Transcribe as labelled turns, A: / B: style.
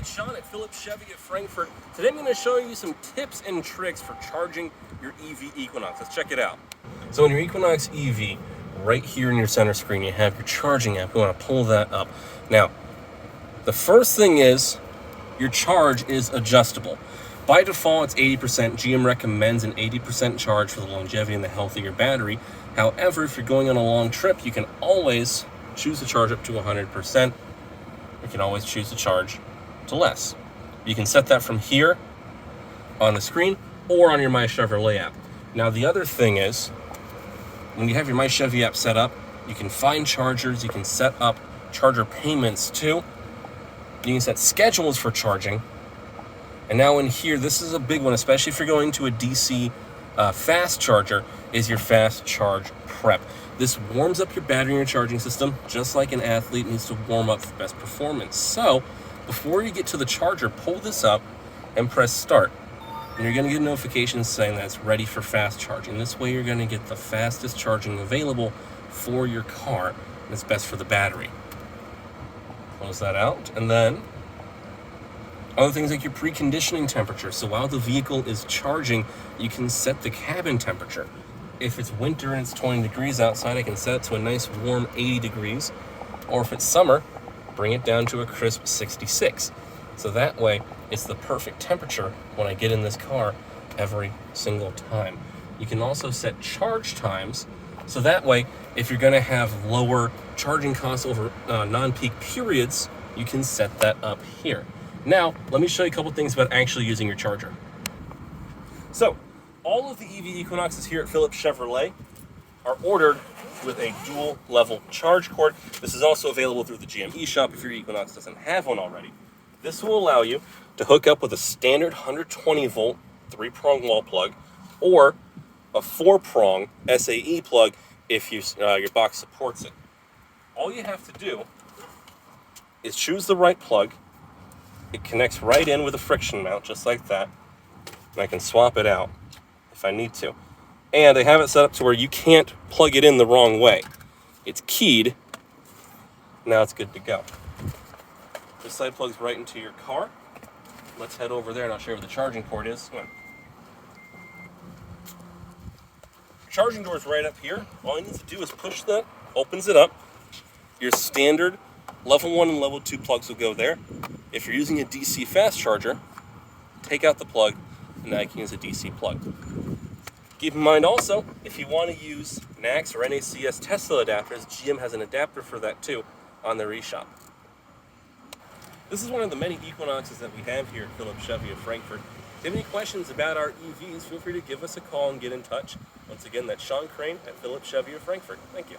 A: it's Sean at Phillips Chevy of Frankfort. Today I'm going to show you some tips and tricks for charging your EV Equinox. Let's check it out. So in your Equinox EV, right here in your center screen, you have your charging app. You want to pull that up. Now, the first thing is your charge is adjustable. By default, it's 80%. GM recommends an 80% charge for the longevity and the health of your battery. However, if you're going on a long trip, you can always choose to charge up to 100%. You can always choose to charge to less. You can set that from here on the screen or on your MyChevrolet app. Now, the other thing is, when you have your MyChevy app set up, you can find chargers, you can set up charger payments too. You can set schedules for charging. And now in here, this is a big one, especially if you're going to a DC fast charger, is your fast charge prep. This warms up your battery and your charging system, just like an athlete needs to warm up for best performance. So, before you get to the charger, pull this up and press start. And you're going to get a notification saying that it's ready for fast charging. This way you're going to get the fastest charging available for your car, and it's best for the battery. Close that out, and then other things like your preconditioning temperature. So while the vehicle is charging, you can set the cabin temperature. If it's winter and it's 20 degrees outside, I can set it to a nice warm 80 degrees. Or if it's summer, bring it down to a crisp 66. So that way, it's the perfect temperature when I get in this car every single time. You can also set charge times. So that way, if you're gonna have lower charging costs over non-peak periods, you can set that up here. Now, let me show you a couple things about actually using your charger. So, all of the EV Equinoxes here at Phillips Chevrolet are ordered with a dual level charge cord. This is also available through the GM eShop if your Equinox doesn't have one already. This will allow you to hook up with a standard 120 volt 3-prong wall plug or a 4-prong SAE plug if your box supports it. All you have to do is choose the right plug. It connects right in with a friction mount, just like that. And I can swap it out if I need to. And they have it set up to where you can't plug it in the wrong way. It's keyed. Now it's good to go. This side plugs right into your car. Let's head over there and I'll show you where the charging port is. Come on. Charging door is right up here. All you need to do is push that, opens it up. Your standard level 1 and level 2 plugs will go there. If you're using a DC fast charger, take out the plug, and now you can use a DC plug. Keep in mind also, if you want to use NACS or NACS Tesla adapters, GM has an adapter for that too on their eShop. This is one of the many Equinoxes that we have here at Phillips Chevy of Frankfort. If you have any questions about our EVs, feel free to give us a call and get in touch. Once again, that's Sean Crane at Phillips Chevy of Frankfort. Thank you.